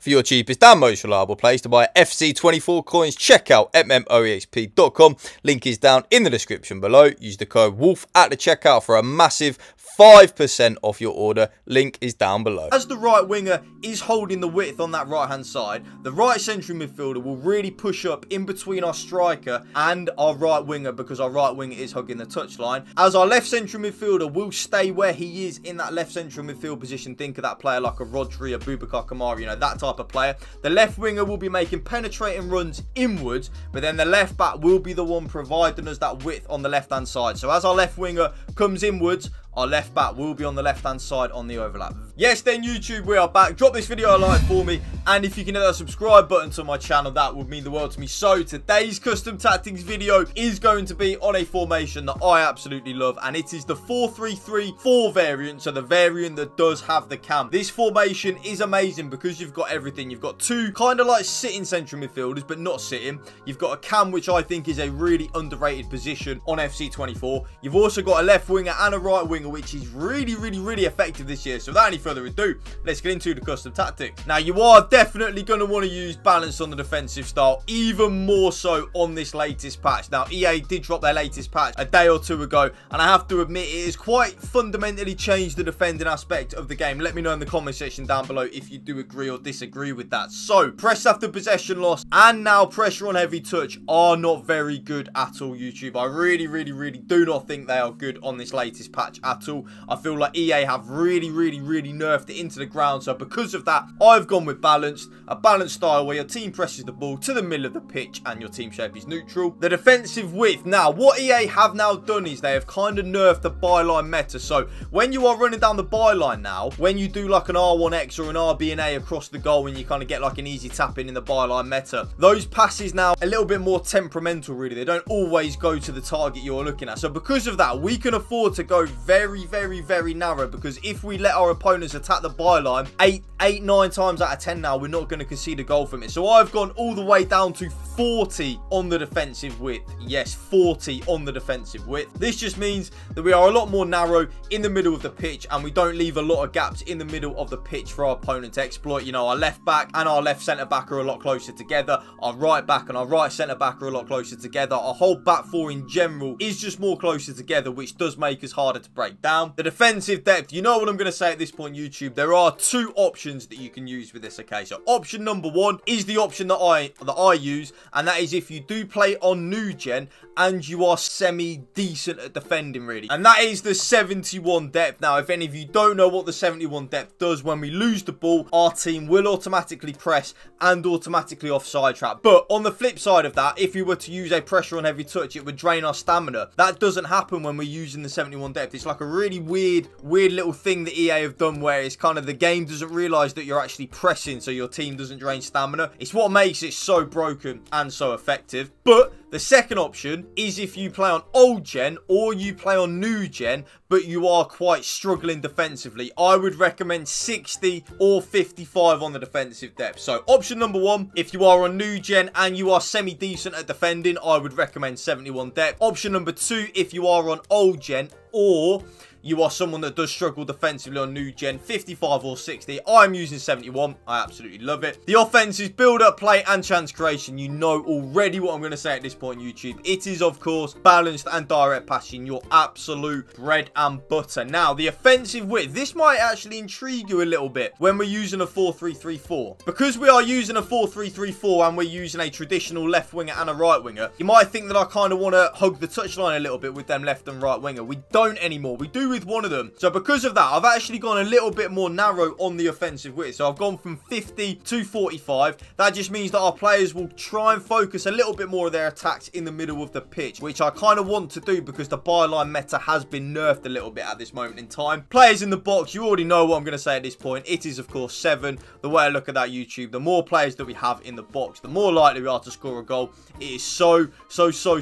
For your cheapest and most reliable place to buy FC24 coins, check out mmoexp.com. Link is down in the description below. Use the code WOLF at the checkout for a massive 5% off your order. Link is down below. As the right winger is holding the width on that right hand side, the right central midfielder will really push up in between our striker and our right winger, because our right winger is hugging the touchline, as our left central midfielder will stay where he is in that left central midfield position. Think of that player like a Rodri, a Boubacar Kamara, you know, that type of player. The left winger will be making penetrating runs inwards, but then the left back will be the one providing us that width on the left hand side. So as our left winger comes inwards, our left back will be on the left hand side on the overlap. Yes then, YouTube, we are back. Drop this video a like for me, and if you can hit that subscribe button to my channel, that would mean the world to me. So today's custom tactics video is going to be on a formation that I absolutely love, and it is the 4-3-3-4 variant, so the variant that does have the cam. This formation is amazing because you've got everything. You've got two kind of like sitting central midfielders, but not sitting. You've got a cam, which I think is a really underrated position on FC24. You've also got a left winger and a right winger, which is really effective this year. So without any further ado, let's get into the custom tactics. Now, you are definitely going to want to use balance on the defensive style, even more so on this latest patch. Now, EA did drop their latest patch a day or two ago, and I have to admit it has quite fundamentally changed the defending aspect of the game. Let me know in the comment section down below if you do agree or disagree with that. So press after possession loss and now pressure on heavy touch are not very good at all, YouTube. I really do not think they are good on this latest patch at all. I feel like EA have really nerfed it into the ground. So because of that, I've gone with balanced, a balanced style where your team presses the ball to the middle of the pitch and your team shape is neutral. The defensive width, now what EA have now done is they have kind of nerfed the byline meta. So when you are running down the byline now, when you do like an R1X or an RB&A across the goal, and you kind of get like an easy tap in the byline meta, those passes now a little bit more temperamental really. They don't always go to the target you're looking at. So because of that, we can afford to go very narrow, because if we let our opponents attack the byline 9 times out of 10 now, we're not going to concede a goal from it. So I've gone all the way down to 40 on the defensive width. Yes, 40 on the defensive width. This just means that we are a lot more narrow in the middle of the pitch, and we don't leave a lot of gaps in the middle of the pitch for our opponent to exploit. You know, our left back and our left centre back are a lot closer together. Our right back and our right centre back are a lot closer together. Our whole back four in general is just more closer together, which does make us harder to break down. The defensive depth, you know what I'm going to say at this point, YouTube. There are two options that you can use with this. Okay, so option number one is the option that I use, and that is if you do play on new gen and you are semi-decent at defending really, and that is the 71 depth. Now, if any of you don't know what the 71 depth does, when we lose the ball, our team will automatically press and automatically offside trap. But on the flip side of that, if you were to use a pressure on heavy touch, it would drain our stamina. That doesn't happen when we're using the 71 depth. It's like a really weird little thing that EA have done, where it's kind of the game doesn't realize that you're actually pressing, so your team doesn't drain stamina. It's what makes it so broken and so effective. But the second option is if you play on old gen or you play on new gen, but you are quite struggling defensively. I would recommend 60 or 55 on the defensive depth. So option number one, if you are on new gen and you are semi-decent at defending, I would recommend 71 depth. Option number two, if you are on old gen or you are someone that does struggle defensively on new gen, 55 or 60. I'm using 71. I absolutely love it. The offense is build up, play, and chance creation. You know already what I'm going to say at this point, YouTube. It is, of course, balanced and direct passing, your absolute bread and butter. Now, the offensive width, this might actually intrigue you a little bit when we're using a 4-3-3-4. Because we are using a 4-3-3-4 and we're using a traditional left winger and a right winger, you might think that I kind of want to hug the touchline a little bit with them left and right winger. We don't anymore. We do with one of them. So because of that, I've actually gone a little bit more narrow on the offensive width. So I've gone from 50 to 45. That just means that our players will try and focus a little bit more of their attacks in the middle of the pitch, which I kind of want to do because the byline meta has been nerfed a little bit at this moment in time. Players in the box, you already know what I'm going to say at this point. It is, of course, 7. The way I look at that, YouTube, the more players that we have in the box, the more likely we are to score a goal. It is so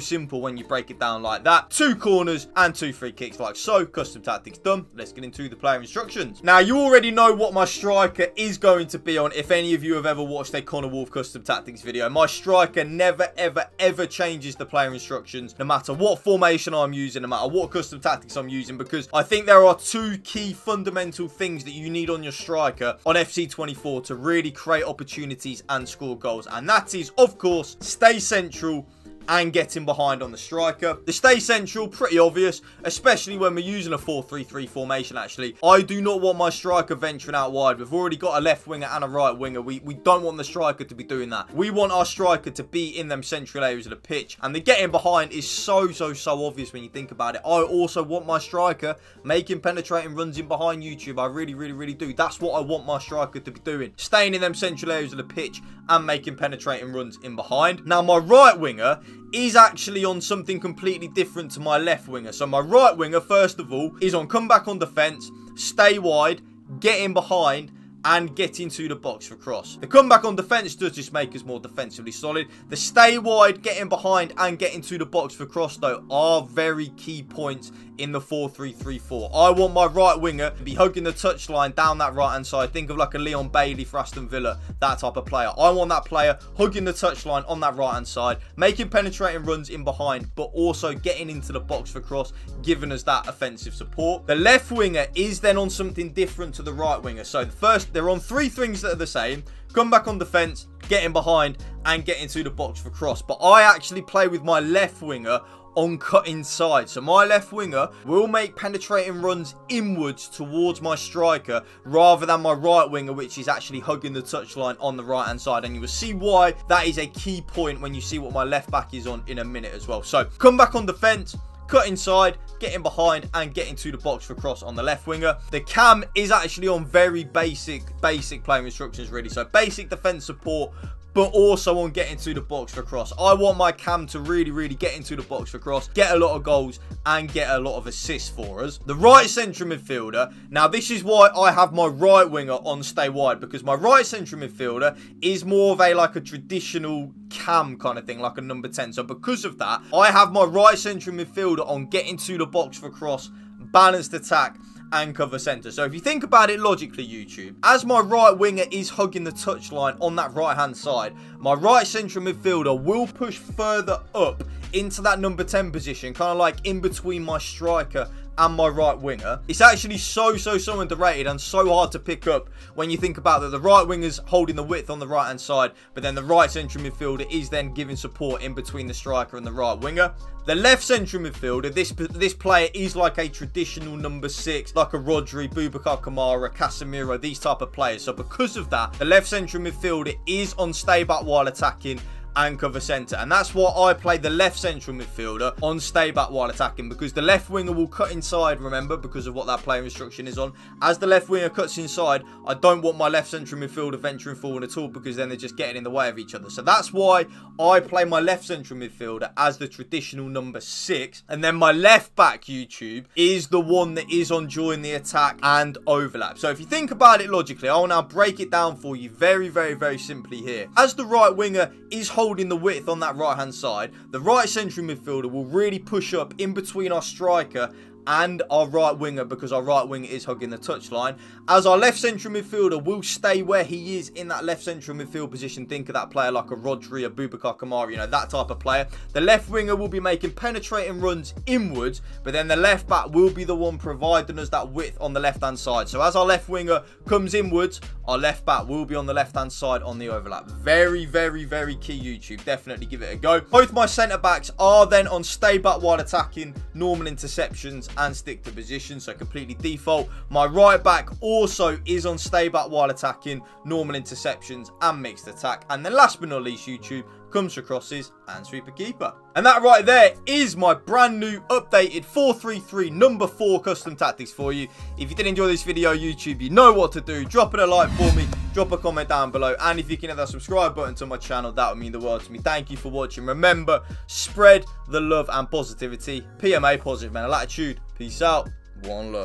simple when you break it down like that. 2 corners and 2 free kicks like so. Custom custom tactics done. Let's get into the player instructions. Now, you already know what my striker is going to be on. If any of you have ever watched a Connor Woolf custom tactics video, my striker never, ever, ever changes the player instructions, no matter what formation I'm using, no matter what custom tactics I'm using, because I think there are two key fundamental things that you need on your striker on FC24 to really create opportunities and score goals. And that is, of course, stay central and getting behind on the striker. The stay central, pretty obvious, especially when we're using a 4-3-3 formation, actually. I do not want my striker venturing out wide. We've already got a left winger and a right winger. We don't want the striker to be doing that. We want our striker to be in them central areas of the pitch. And the getting behind is so obvious when you think about it. I also want my striker making penetrating runs in behind YouTube. I really do. That's what I want my striker to be doing. Staying in them central areas of the pitch and making penetrating runs in behind. Now, my right winger is actually on something completely different to my left winger. So my right winger, first of all, is on come back on defence, stay wide, get in behind, and get into the box for cross. The comeback on defence does just make us more defensively solid. The stay wide, get in behind, and get into the box for cross, though, are very key points in the 4-3-3-4. I want my right winger to be hugging the touchline down that right-hand side. Think of like a Leon Bailey for Aston Villa, that type of player. I want that player hugging the touchline on that right-hand side, making penetrating runs in behind, but also getting into the box for cross, giving us that offensive support. The left winger is then on something different to the right winger. So the first, they're on three things that are the same: come back on defence, get in behind, and get into the box for cross. But I actually play with my left winger on cut inside. So my left winger will make penetrating runs inwards towards my striker rather than my right winger, which is actually hugging the touchline on the right hand side. And you will see why that is a key point when you see what my left back is on in a minute as well. So come back on defence, cut inside, get in behind, and get into the box for cross on the left winger. The cam is actually on very basic playing instructions, really. So basic defence support, but also on getting to the box for cross. I want my cam to really get into the box for cross, get a lot of goals, and get a lot of assists for us. The right central midfielder, now this is why I have my right winger on stay wide, because my right central midfielder is more of a traditional cam kind of thing, like a number 10. So because of that, I have my right central midfielder on getting to the box for cross, balanced attack, and cover centre. So if you think about it logically, YouTube, as my right winger is hugging the touchline on that right hand side, my right central midfielder will push further up into that number 10 position, kind of like in between my striker and my right winger. It's actually so underrated and so hard to pick up when you think about that the right winger's holding the width on the right hand side, but then the right central midfielder is then giving support in between the striker and the right winger. The left central midfielder, this player is like a traditional number 6, like a Rodri, Boubacar Kamara, Casemiro, these type of players. So because of that, the left central midfielder is on stay back while attacking and cover centre, and that's why I play the left central midfielder on stay back while attacking, because the left winger will cut inside, remember, because of what that player instruction is on. As the left winger cuts inside, I don't want my left central midfielder venturing forward at all, because then they're just getting in the way of each other. So that's why I play my left central midfielder as the traditional number 6, and then my left back, YouTube, is the one that is on join the attack and overlap. So if you think about it logically, I will now break it down for you very simply here. As the right winger is holding the width on that right hand side, the right central midfielder will really push up in between our striker and our right winger, because our right winger is hugging the touchline, as our left central midfielder will stay where he is in that left central midfield position. Think of that player like a Rodri, a Boubacar Kamara, you know, that type of player. The left winger will be making penetrating runs inwards, but then the left back will be the one providing us that width on the left hand side. So as our left winger comes inwards, our left back will be on the left hand side on the overlap. Very key, YouTube. Definitely give it a go. Both my centre backs are then on stay back while attacking, normal interceptions, and stick to position, so completely default. My right back also is on stay back while attacking, normal interceptions, and mixed attack. And then last but not least, YouTube, comes for crosses and sweeper keeper. And that right there is my brand new updated 4-3-3 number 4 custom tactics for you. If you did enjoy this video, YouTube, you know what to do. Drop it a like for me, drop a comment down below, and if you can hit that subscribe button to my channel, that would mean the world to me. Thank you for watching. Remember, spread the love and positivity. PMA, positive mental attitude. Peace out. One love.